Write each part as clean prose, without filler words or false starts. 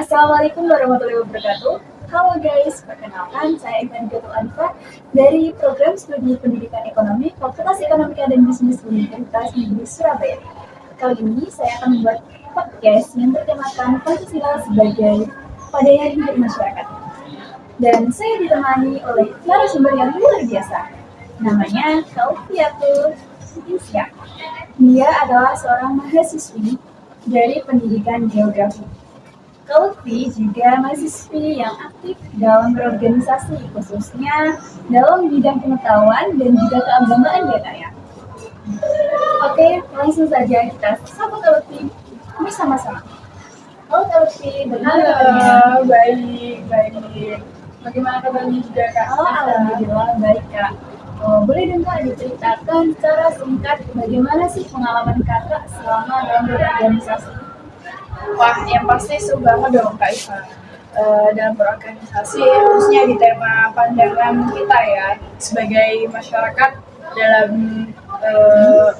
Assalamualaikum warahmatullahi wabarakatuh. Halo guys, perkenalkan saya Ivan Gatul Anfa dari Program Studi Pendidikan Ekonomi Fakultas Ekonomika dan Bisnis Universitas Negeri Surabaya. Kali ini saya akan membuat podcast yang bertemakan Pancasila sebagai padanan hidup masyarakat. Dan saya ditemani oleh narasumber yang luar biasa. Namanya Kaufiatul Insya. Dia adalah seorang mahasiswi dari pendidikan geografi. Lutfi juga mahasiswi yang aktif dalam berorganisasi, khususnya dalam bidang pengetahuan dan juga keagamaan ya. Oke, langsung saja kita sapa Kak Lutfi. Kami sama-sama. Halo Kak Lutfi, bagaimana kabarnya? Halo, baik. Bagaimana kabarnya juga Kak? Oh, alhamdulillah baik Kak. Boleh dong Kak diceritakan secara singkat bagaimana sih pengalaman Kakak selama dalam berorganisasi? Wah, yang pasti seru banget dong Kak Iva. Dalam berorganisasi, khususnya di tema pandangan kita ya, sebagai masyarakat dalam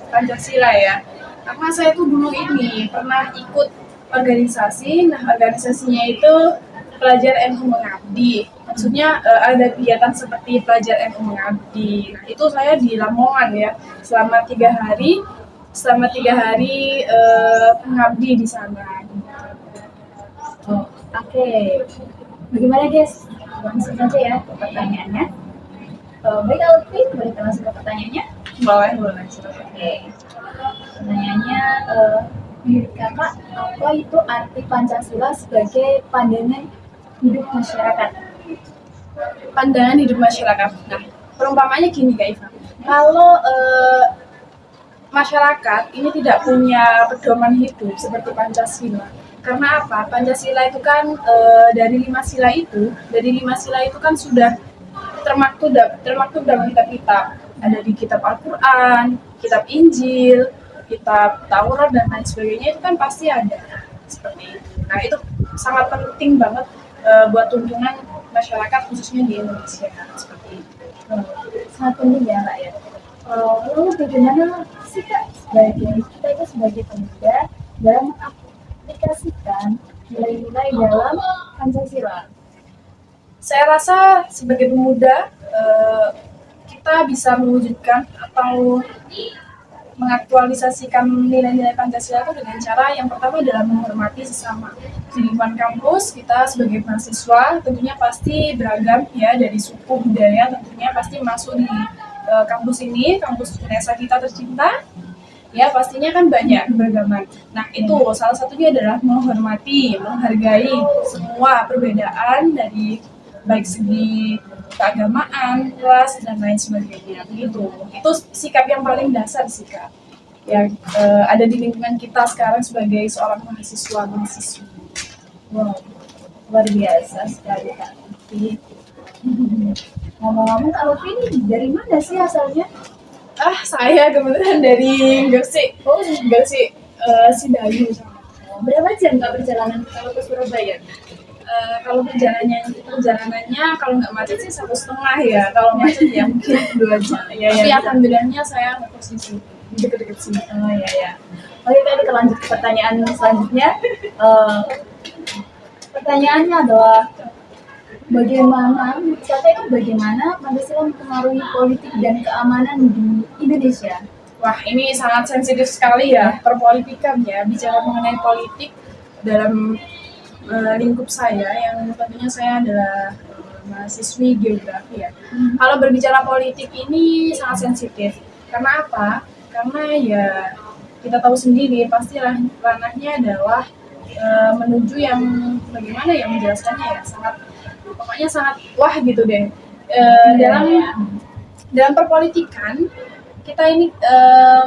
Pancasila ya. Karena saya tuh dulu ini pernah ikut organisasi, nah organisasinya itu pelajar NU Mengabdi. Maksudnya ada kegiatan seperti pelajar NU Mengabdi. Nah, itu saya di Lamongan ya, selama 3 hari mengabdi di sana. Oh, oke. Bagaimana guys? Langsung saja ya ke pertanyaannya. Baik Alfi, boleh kita langsung ke pertanyaannya? Boleh. Oke. Pertanyaannya, menurut kakak, apa itu arti Pancasila sebagai pandangan hidup masyarakat? Pandangan hidup masyarakat. Nah, perumpamanya gini Kak Iva. Kalau masyarakat ini tidak punya pedoman hidup seperti Pancasila. Karena apa? Pancasila itu kan dari lima sila itu kan sudah termaktub dalam kitab-kitab. Ada di kitab Al-Qur'an, kitab Injil, kitab Taurat dan lain sebagainya itu kan pasti ada seperti itu. Nah, itu sangat penting banget buat tuntunan masyarakat khususnya di Indonesia seperti itu. Sangat penting ya Kak ya. Lalu bagaimana sih Kak kita itu sebagai pemuda dalam mengaplikasikan nilai-nilai dalam Pancasila? Saya rasa sebagai pemuda kita bisa mewujudkan atau mengaktualisasikan nilai-nilai Pancasila itu dengan cara yang pertama adalah menghormati sesama. Di lingkungan kampus kita sebagai mahasiswa tentunya pasti beragam ya, dari suku budaya tentunya pasti masuk di kampus ini, kampus UNESA kita tercinta. Ya pastinya kan banyak keberagaman. Nah itu salah satunya adalah menghormati, menghargai semua perbedaan dari baik segi keagamaan, ras dan lain sebagainya. Begitu. Itu sikap yang paling dasar sih Kak. Yang ada di lingkungan kita sekarang sebagai seorang mahasiswi. Wow, luar biasa sekali Kak Lutfi. Ngomong-ngomong Kak Lutfi ini dari mana sih asalnya? Saya kebetulan dari Gresik. Gresik, Sidayu. Berapa jam Kak perjalanan kalau ke Surabaya? Kalau perjalanannya kalau nggak macet sih 1,5 ya. Kalau macet ya mungkin 2 jam. Tapi alhamdulillahnya saya posisi di dekat-dekat sini. Oh iya. Oke kita lanjut ke pertanyaan selanjutnya. Pertanyaannya adalah bagaimana Pancasila mempengaruhi politik dan keamanan di Indonesia? Wah, ini sangat sensitif sekali ya, perpolitikan ya. Bicara mengenai politik dalam lingkup saya, yang tentunya saya adalah mahasiswi geografi ya. Kalau berbicara politik ini sangat sensitif. Karena apa? Karena ya kita tahu sendiri, pasti ranahnya adalah menuju yang bagaimana ya menjelaskannya ya, pokoknya sangat wah gitu deh. Dalam perpolitikan kita ini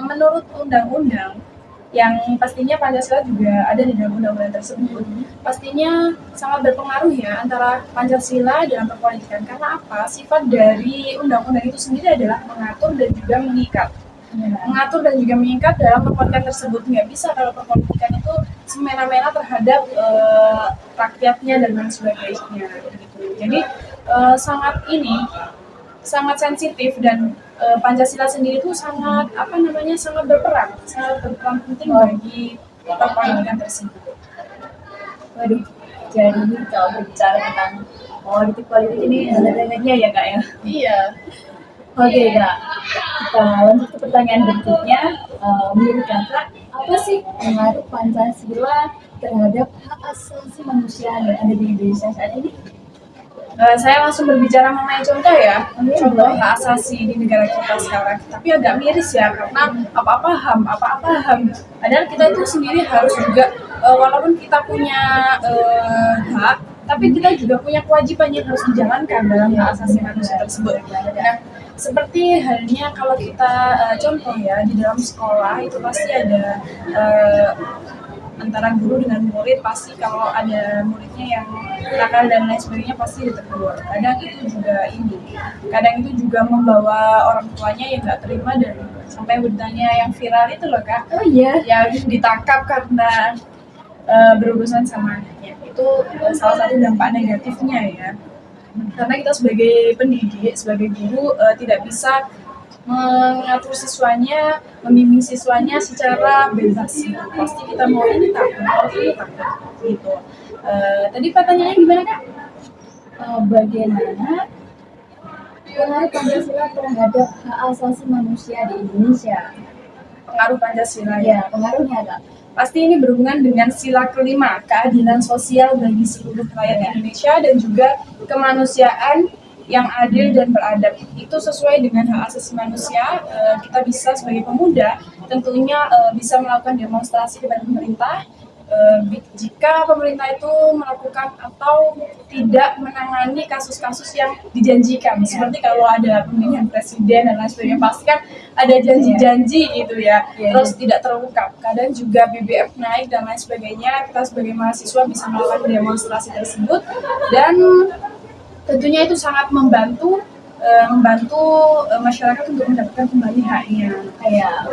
menurut undang-undang yang pastinya Pancasila juga ada di dalam undang-undang tersebut, pastinya sangat berpengaruh ya antara Pancasila dalam perpolitikan. Karena apa? Sifat dari undang-undang itu sendiri adalah mengatur dan juga mengikat dalam perpolitikan tersebut. Nggak bisa kalau perpolitikan itu semena-mena terhadap rakyatnya dan lain sebagainya gitu. Jadi sangat sensitif dan Pancasila sendiri itu sangat berperan penting bagi perpolitikan tersebut. Waduh, Jadi kalau berbicara tentang politik ini ada ya kak ya. Iya. Oke kak, kita lanjut ke pertanyaan berikutnya. Menurut kakak, apa sih pengaruh Pancasila terhadap hak asasi manusia yang ada di Indonesia saat ini? Saya langsung berbicara mengenai contoh ya, Oke, contoh boleh. hak asasi di negara kita sekarang. Tapi agak miris ya, karena apa-apa HAM. Padahal kita itu sendiri harus juga, walaupun kita punya hak, tapi kita juga punya kewajiban yang harus dijalankan dalam hak asasi manusia tersebut. Nah, seperti halnya kalau kita contoh ya, di dalam sekolah itu pasti ada antara guru dengan murid, pasti kalau ada muridnya yang nakal dan lain sebagainya pasti ditegur. Kadang itu juga membawa orang tuanya yang nggak terima dan sampai beritanya yang viral itu loh kak, Oh iya. yang ditangkap karena berurusan sama anaknya. Itu salah satu dampak negatifnya ya, karena kita sebagai pendidik, sebagai guru tidak bisa mengatur siswanya, membimbing siswanya secara bebas gitu. Pasti kita mau ini takut gitu. Tadi pertanyaannya gimana kak? Bagaimana pengaruh Pancasila terhadap hak asasi manusia di Indonesia? Pengaruh Pancasila Ya, pengaruhnya kak. Pasti ini berhubungan dengan sila kelima, keadilan sosial bagi seluruh rakyat Indonesia dan juga kemanusiaan yang adil dan beradab. Itu sesuai dengan hak asasi manusia. Kita bisa sebagai pemuda tentunya bisa melakukan demonstrasi kepada pemerintah jika pemerintah itu melakukan atau tidak menangani kasus-kasus yang dijanjikan, seperti kalau ada pemilihan presiden dan lain sebagainya, pasti kan ada janji-janji gitu ya, terus tidak terungkap. Kadang juga BBM naik dan lain sebagainya. Kita sebagai mahasiswa bisa melakukan demonstrasi tersebut dan tentunya itu sangat membantu masyarakat untuk mendapatkan kembali haknya. Kayak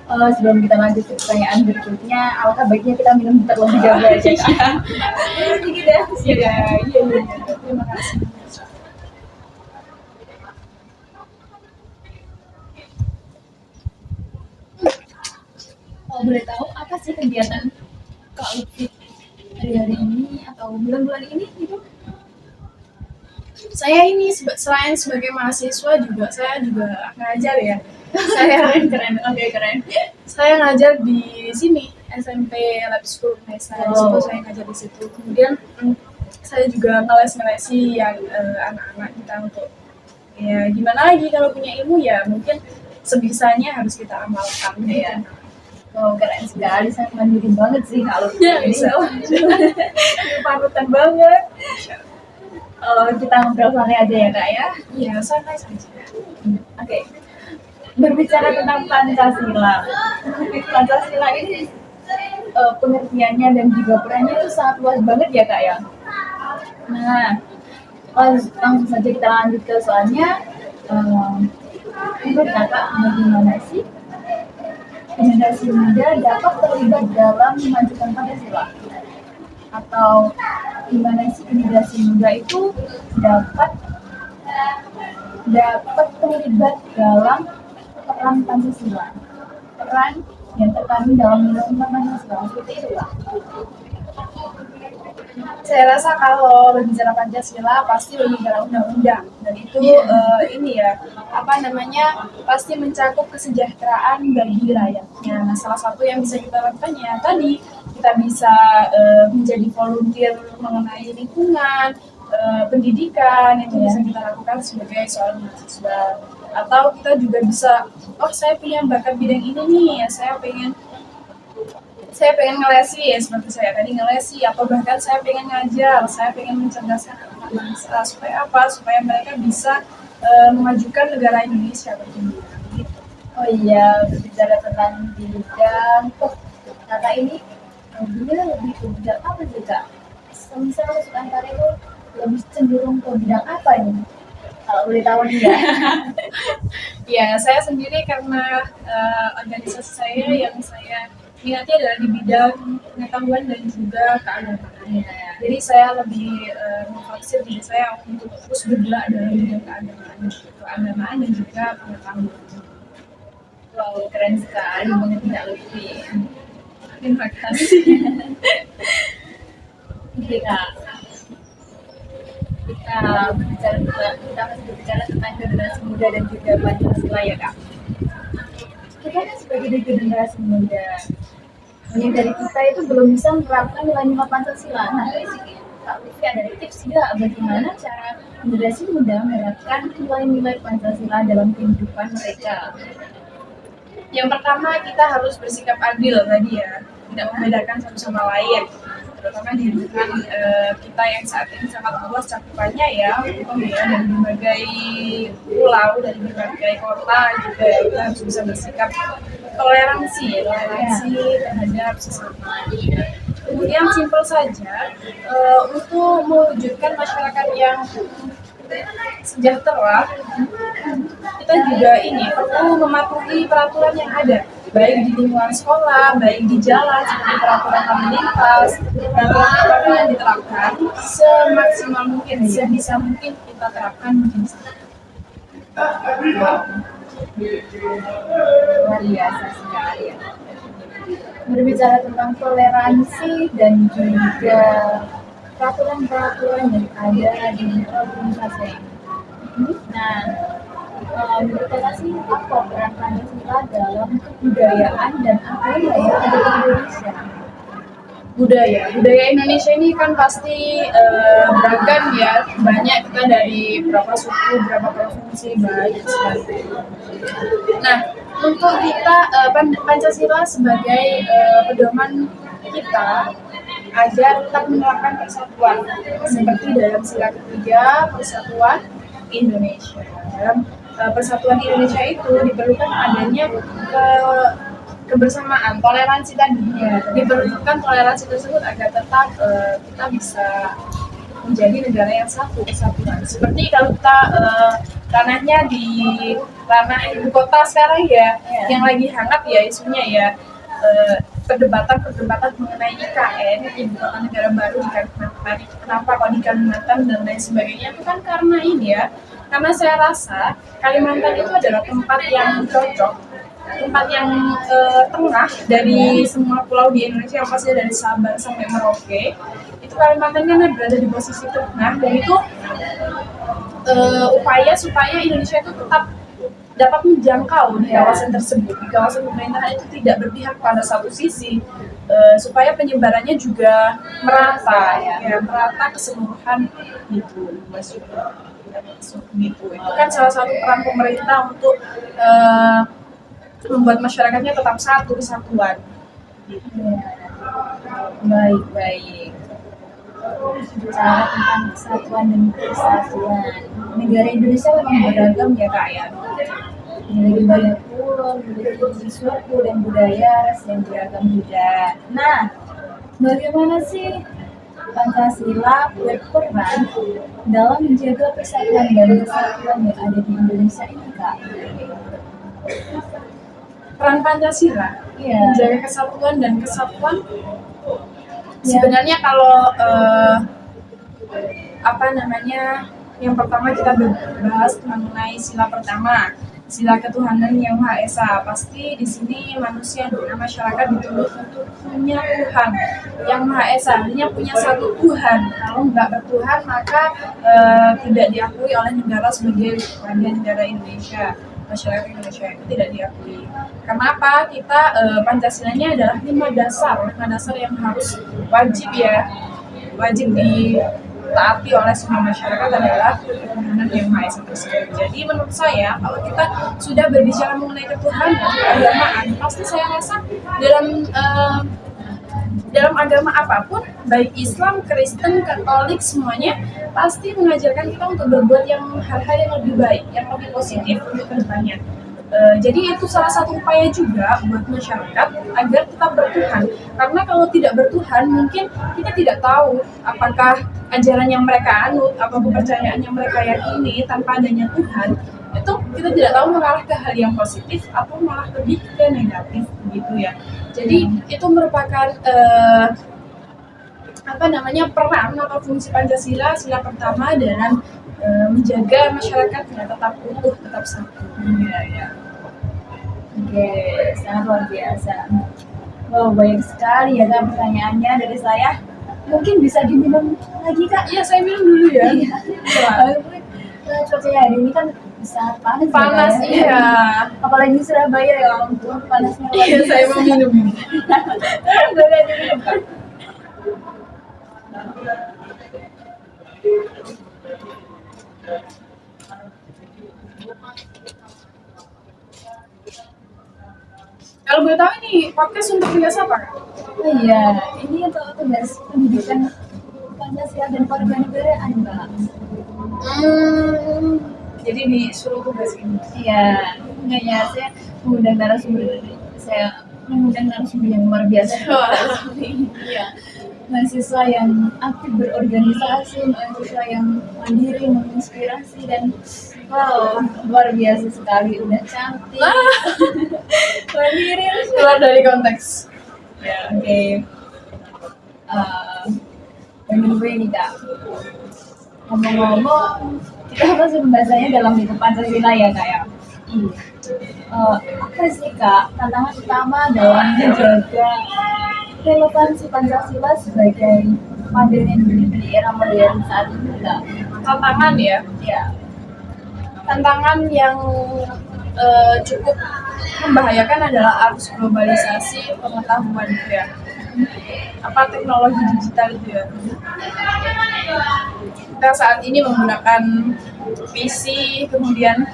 sebelum kita lanjut ke pertanyaan berikutnya, alangkah baiknya kita minum terlebih dahulu aja kak. Sedikit ya. Iya. Terima kasih. Kalau boleh tahu apa sih kegiatan Kak Lutfi hari-hari ini atau bulan-bulan ini gitu? Saya ini selain sebagai mahasiswa juga saya juga ngajar ya. Saya keren. saya ngajar di sini SMP Lab School Nesa. Di situ saya ngajar di situ. Kemudian saya juga ngelesi yang anak-anak kita untuk ya gimana lagi, kalau punya ilmu ya mungkin sebisanya harus kita amalkan ya. Oh, keren sekali, saya mandiri banget sih kalau Ya, bisa. panutan banget. Kita ngobrol santai aja ya kak ya. Iya, santai saja. Oke. Berbicara tentang Pancasila. Pancasila ini pengertiannya dan juga perannya itu sangat luas banget ya kak ya. Nah, langsung saja kita lanjut ke soalnya. Menurut kakak bagaimana sih generasi muda dapat terlibat dalam memajukan Pancasila? Atau gimana sih generasi muda itu dapat terlibat dalam peran Pancasila, peran yang terkandung dalam undang-undang Pancasila, seperti itu lah. Saya rasa kalau berbicara Pancasila pasti berbicara undang-undang, dan itu ini ya pasti mencakup kesejahteraan bagi rakyatnya. Nah, salah satu yang bisa kita lakukan ya tadi kita bisa menjadi volunteer mengenai lingkungan, pendidikan, itu bisa kita lakukan sebagai seorang mahasiswa. Atau kita juga bisa, saya punya bakat bidang ini nih, saya pengen ngelesi ya, seperti saya tadi ngelesi, atau bahkan saya pengen ngajar, saya pengen mencerdaskan anak bangsa supaya mereka bisa memajukan negara Indonesia berkembang. Gitu. Oh iya, berbicara tentang bidang, kakak ini dia lebih ke bidang apa sih kak? Misalnya masuk antara itu lebih cenderung ke bidang apa nih? Kalau boleh tahu nih ya. Ya, saya sendiri karena organisasi saya yang saya minatnya adalah di bidang pengetahuan dan juga keagamaan. Jadi saya lebih memfokuskan diri saya untuk terus bergerak dalam bidang keagamaan dan juga pengetahuan. Wow, keren sekali mengenai Kak Lutfi. Terima kasih. Oke Kak, kita masih berbicara tentang generasi muda dan juga Pancasila ya Kak. Kita kan sebagai generasi muda, banyak dari kita itu belum bisa menerapkan nilai-nilai Pancasila. Nah, Kak Lutfi ada tips nggak bagaimana cara generasi muda menerapkan nilai-nilai Pancasila dalam kehidupan mereka? Yang pertama kita harus bersikap adil tadi ya, tidak membedakan satu sama lain, terutama di lingkungan kita yang saat ini sangat luas cakupannya ya, ya dari berbagai pulau, dari berbagai kota juga kita harus bisa bersikap toleransi terhadap sesama. Kemudian simpel saja untuk mewujudkan masyarakat yang sejahtera, kita juga perlu mematuhi peraturan yang ada, baik di lingkungan sekolah, baik di jalan seperti peraturan lalu lintas, peraturan apapun yang diterapkan semaksimal mungkin, sebisa mungkin kita terapkan mungkin. Luar biasa sekali ya. Berbicara tentang toleransi dan juga peraturan-peraturan yang ada di organisasi. Nah, menurut Kakak sih apa peran Pancasila dalam kebudayaan dan agama yang ada di Indonesia? Budaya Indonesia ini kan pasti beragam ya, banyak, kita dari berapa suku, berapa provinsi, banyak sekali. Nah, untuk kita Pancasila sebagai pedoman kita agar tetap menerapkan persatuan seperti dalam sila ketiga Persatuan Indonesia. Dalam Persatuan Indonesia itu diperlukan adanya kebersamaan, toleransi tadi. Diperlukan toleransi tersebut agar tetap kita bisa menjadi negara yang satu, kesatuan. Seperti kalau kita ranahnya di ranah ibu kota sekarang ya, yang lagi hangat ya isunya ya, perdebatan mengenai IKN, ibu kota negara baru di Kalimantan. Kenapa kok di Kalimantan dan lain sebagainya, itu kan karena ini ya, karena saya rasa Kalimantan itu adalah tempat yang cocok, tempat yang tengah dari semua pulau di Indonesia, yang pasti dari Sabang sampai Merauke. Itu Kalimantan kan berada di posisi tengah, dan itu upaya supaya Indonesia itu tetap dapat menjangkau di kawasan tersebut, di kawasan pemerintahan itu tidak berpihak pada satu sisi, supaya penyebarannya juga merata keseluruhan gitu, masuk gitu. Itu kan salah satu peran pemerintah untuk membuat masyarakatnya tetap satu, kesatuan. Gitu. Baik. Bicara tentang kesatuan dan kesatuan, negara Indonesia memang beragam ya Kak ya. Memiliki banyak pulau, memiliki suku dan budaya yang beragam juga. Nah, bagaimana sih Pancasila berperan dalam menjaga persatuan dan kesatuan yang ada di Indonesia ini Kak? Peran Pancasila menjaga kesatuan dan kesatuan. Sebenarnya kalau yang pertama kita bahas mengenai sila pertama, sila ketuhanan yang Maha Esa. Pasti di sini manusia dan masyarakat dituntut untuk punya Tuhan yang Maha Esa, artinya punya satu Tuhan. Kalau nggak bertuhan maka tidak diakui oleh negara sebagai warga negara Indonesia. Masyarakat Indonesia itu tidak diakui. Kenapa? Kita Pancasilanya adalah 5 dasar yang harus wajib ditaati oleh semua masyarakat adalah ketuhanan yang Maha Esa tersebut. Jadi menurut saya kalau kita sudah berbicara mengenai ketuhanan, keagamaan, pasti saya rasa dalam agama apapun, baik Islam, Kristen, Katolik, semuanya pasti mengajarkan kita untuk berbuat hal-hal yang lebih baik, yang lebih positif untuk kedepannya. Jadi itu salah satu upaya juga buat masyarakat agar tetap bertuhan. Karena kalau tidak bertuhan, mungkin kita tidak tahu apakah ajaran yang mereka anut, apa kepercayaan yang mereka yakini tanpa adanya Tuhan, itu kita tidak tahu mengarah ke hal yang positif atau malah lebih ke negatif gitu ya. Jadi itu merupakan peran atau fungsi Pancasila, sila pertama dalam menjaga masyarakatnya tetap utuh, tetap satu. Oke, sangat luar biasa. Wow, banyak sekali ya Kak pertanyaannya dari saya. Mungkin bisa diminum lagi Kak. Iya, saya minum dulu ya. Iya. Cuacanya hari ini kan bisa panas, Panas, ya, Kak, ya. iya. Apalagi Surabaya ya ampun panasnya. Iya, saya mau minum. Boleh diminum Kak. Kalau boleh tahu ini podcast untuk tugas apa, Kak? Oh iya, ini untuk tugas pendidikan Pancasila dan Kewarganegaraan Mbak. Jadi disuruh tugas ini. Iya, makanya saya mengundang narasumber yang luar biasa. Iya, mahasiswa yang aktif berorganisasi, mahasiswa yang mandiri, menginspirasi dan wow, luar biasa sekali, udah cantik, mandiri. Keluar dari konteks. Ya, oke. Pengen gue nih Kak. Ngomong-ngomong, kita masuk pembahasannya dalam hidup Pancasila ya Kak ya. Apa sih Kak tantangan utama dalam menjaga relevansi Pancasila sebagai pandangan di era modern saat ini Kak? Tantangan ya. Ya. Tantangan yang cukup membahayakan adalah arus globalisasi pengetahuan itu ya. Apa teknologi digital itu ya. Kita saat ini menggunakan PC, kemudian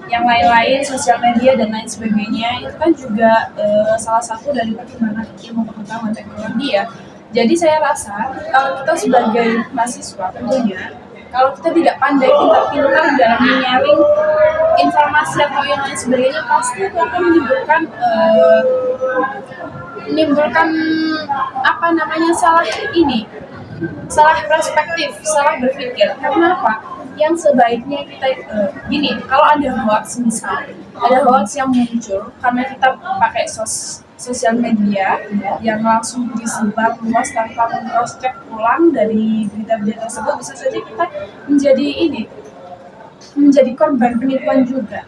yang lain-lain, sosial media dan lain sebagainya, itu kan juga salah satu dari perkembangan ilmu pengetahuan teknologi ya. Jadi saya rasa kalau kita sebagai mahasiswa tentunya, kalau kita tidak pandai pintar-pintar dalam menyaring informasi atau yang lain sebagainya, pasti itu akan menimbulkan salah perspektif, salah berpikir. Karena apa? Yang sebaiknya kita gini, kalau ada hoax yang muncul karena kita pakai sosial media yang langsung disebar luas tanpa cross check ulang dari berita-berita tersebut, bisa saja kita menjadi korban penipuan juga.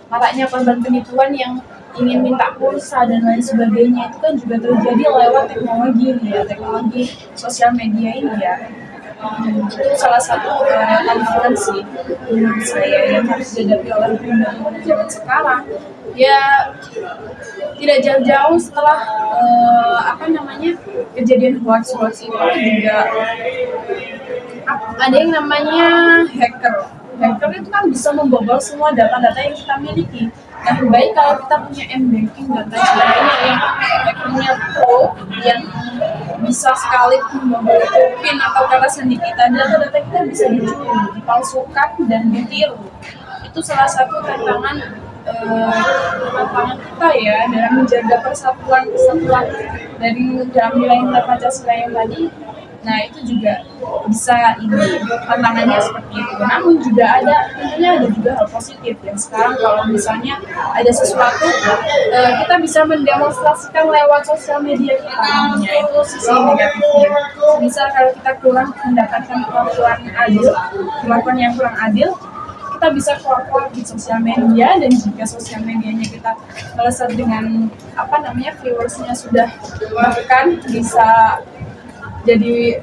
Maraknya korban penipuan yang ingin minta pulsa dan lain sebagainya itu kan juga terjadi lewat teknologi sosial media ini ya. Itu salah satu tantangan sih menurut saya yang harus dihadapi oleh undang-undang zaman sekarang. Ya tidak jauh-jauh setelah kejadian hoax itu juga ada yang namanya hacker itu kan bisa membobol semua data-data yang kita miliki. Nah, baik kalau kita punya m-banking dan lain sebagainya yang hackernya pro, yang bisa sekali membobol PIN atau kata sandi kita, data-data kita bisa dicuri, dipalsukan dan ditiru. Itu salah satu tantangan kita ya dalam menjaga persatuan dari dalam nilai-nilai Pancasila yang tadi. Nah, itu juga bisa tantangannya seperti itu. Namun juga tentunya ada juga hal positif. Dan sekarang kalau misalnya ada sesuatu kita bisa mendemonstrasikan lewat sosial media kita, itu sisi negatifnya. Misal kalau kita kurang mendapatkan perlakuan yang kurang adil, kita bisa keluar di sosial media, dan jika sosial medianya kita melesat dengan viewersnya sudah bahkan bisa jadi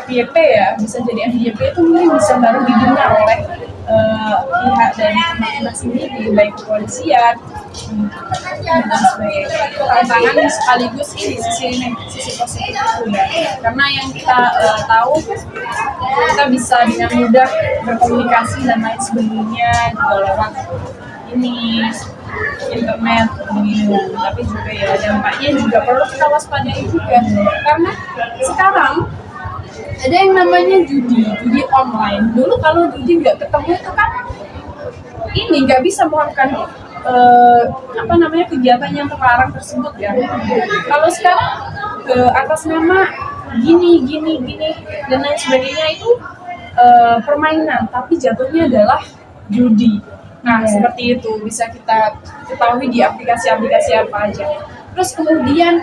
FYP ya, itu mungkin bisa baru didengar oleh pihak dari teman-teman sendiri, baik kepolisian dan sebagainya. Itu tantangan sekaligus ini sisi positif itu ya, karena yang kita tahu kita bisa dengan mudah berkomunikasi dan lain sebagainya juga lewat internet gitu. Tapi juga ya dampaknya juga perlu kita waspadai juga, karena sekarang ada yang namanya judi online. Dulu kalau judi nggak ketemu itu kan nggak bisa melakukan kegiatan yang terlarang tersebut ya. Kalau sekarang atas nama gini dan lain sebagainya itu permainan, tapi jatuhnya adalah judi. Nah, seperti itu bisa kita ketahui di aplikasi-aplikasi apa aja. Terus kemudian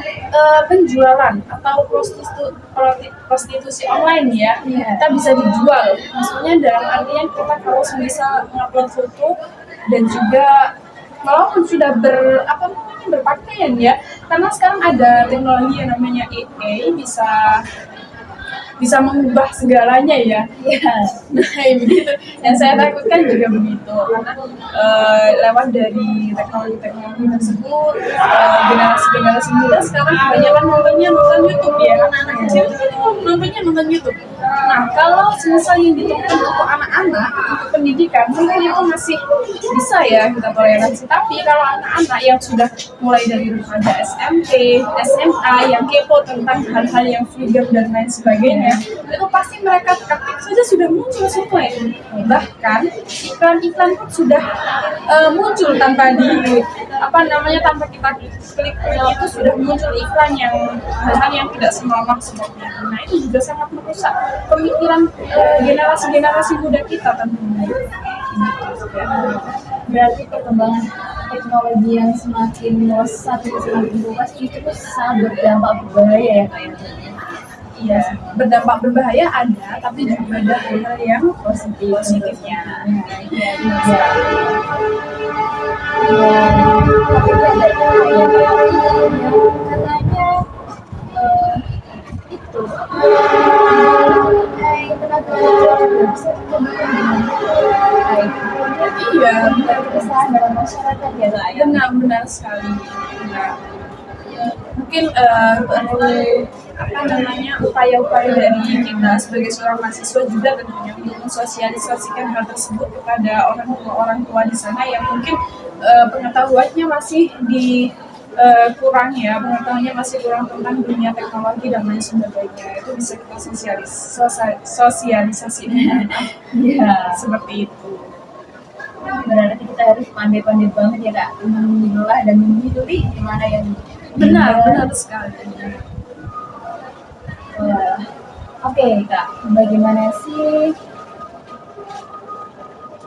penjualan atau prostitusi online ya, kita bisa dijual. Maksudnya dalam artian kita kalau bisa mengupload foto dan juga walaupun sudah berpakaian ya, karena sekarang ada teknologi yang namanya AI bisa mengubah segalanya ya. Iya. Nah, begitu. Yang saya takutkan juga begitu, karena lewat dari teknologi-teknologi tersebut, generasi-generasi muda sekarang kebanyakan nonton YouTube ya, anak-anak kecil nonton YouTube. Nah, kalau semisal yang ditujukan untuk anak-anak, untuk pendidikan, mungkin itu masih bisa ya kita toleransi. Tapi kalau anak-anak yang sudah mulai dari remaja SMP, SMA, yang kepo tentang hal-hal yang vulgar dan lain sebagainya, itu pasti mereka ketik saja sudah muncul semua ya. Bahkan iklan-iklan pun sudah muncul tanpa tanpa kita klik itu sudah muncul iklan yang hal-hal yang tidak senonoh seperti itu. Nah, itu juga sangat merusak pemikiran generasi muda kita tentunya. Berarti perkembangan teknologi yang semakin melesat dan semakin luas justru sangat berdampak berbahaya ya Kak ya. Iya, berdampak berbahaya ada, tapi juga ada hal-hal yang positifnya. Iya. Tapi ada katanya itu tenaga kerja bisa dikembangkan dengan baik. Iya, Kesalahan dalam masyarakat ya Kak ya. benar sekali. Benar. Mungkin upaya-upaya dari kita sebagai seorang mahasiswa juga tentunya untuk mensosialisasikan hal tersebut kepada orang tua di sana yang mungkin pengetahuannya masih pengetahuannya masih kurang tentang dunia teknologi dan lain sebagainya. Itu bisa kita sosialisasikan. Iya. Seperti itu. Berarti kita harus pandai-pandai banget ya Kak memilah dan memilih mana yang Benar sekali. Oke Kak, bagaimana sih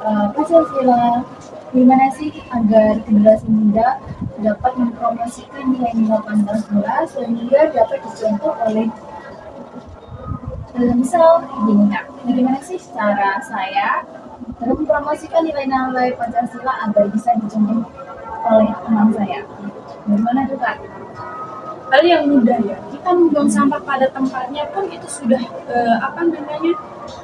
Pancasila? Gimana sih agar generasi muda dapat mempromosikan nilai-nilai Pancasila sehingga dapat dicontoh oleh misal gini Kak, bagaimana sih cara saya dalam mempromosikan nilai-nilai Pancasila agar bisa dicontoh oleh teman saya? Bagaimana tuh Kak? Hal yang mudah ya, kita membuang sampah pada tempatnya pun itu sudah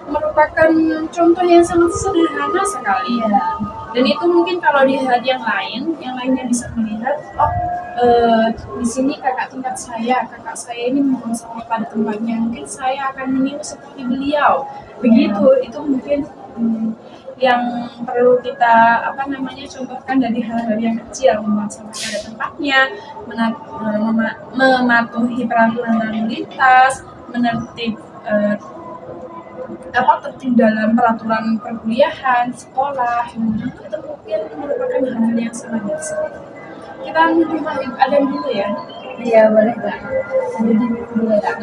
merupakan contoh yang sangat sederhana sekali ya. Dan itu mungkin kalau dilihat yang lainnya bisa melihat, di sini kakak saya ini membuang sampah pada tempatnya, mungkin saya akan meniru seperti beliau. Begitu, itu mungkin yang perlu kita contohkan dari hal-hal yang kecil, membuang sampah pada tempatnya, mematuhi peraturan lalu lintas, tertib dalam peraturan perkuliahan, sekolah, itu mungkin merupakan hal yang sangat biasa. Kita ada dulu ya. Iya boleh Kak. Sambil dulu Kak.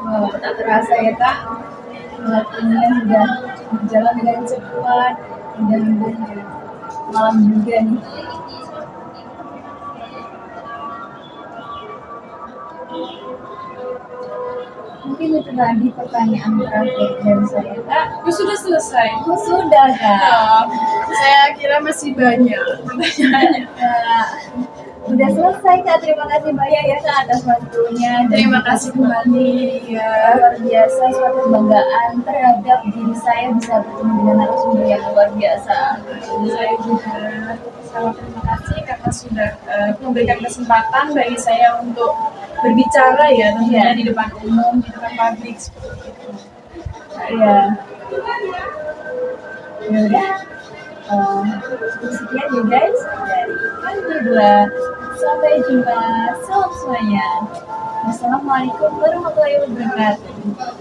Wow, tak terasa ya Kak. Waktunya sudah berjalan dengan cepat. Mudah-mudahan malam juga nih. Mungkin itu tadi pertanyaan terakhir dari saya Kak. Sudah selesai. Sudah Kak. Saya kira masih banyak pertanyaannya. Udah selesai Kak, terima kasih banyak ya Kak atas waktunya. Terima kasih kembali ya. Luar biasa, suatu kebanggaan terhadap diri saya bisa bertemu dengan narasumber yang luar biasa. Saya juga sangat terima kasih karena sudah memberikan kesempatan bagi saya untuk berbicara ya tentunya di depan umum, di depan publik seperti itu. Iya. Ya udah. Sekian ya guys dari kami berdua. Sampai jumpa. Salam semuanya. Wassalamualaikum warahmatullahi wabarakatuh.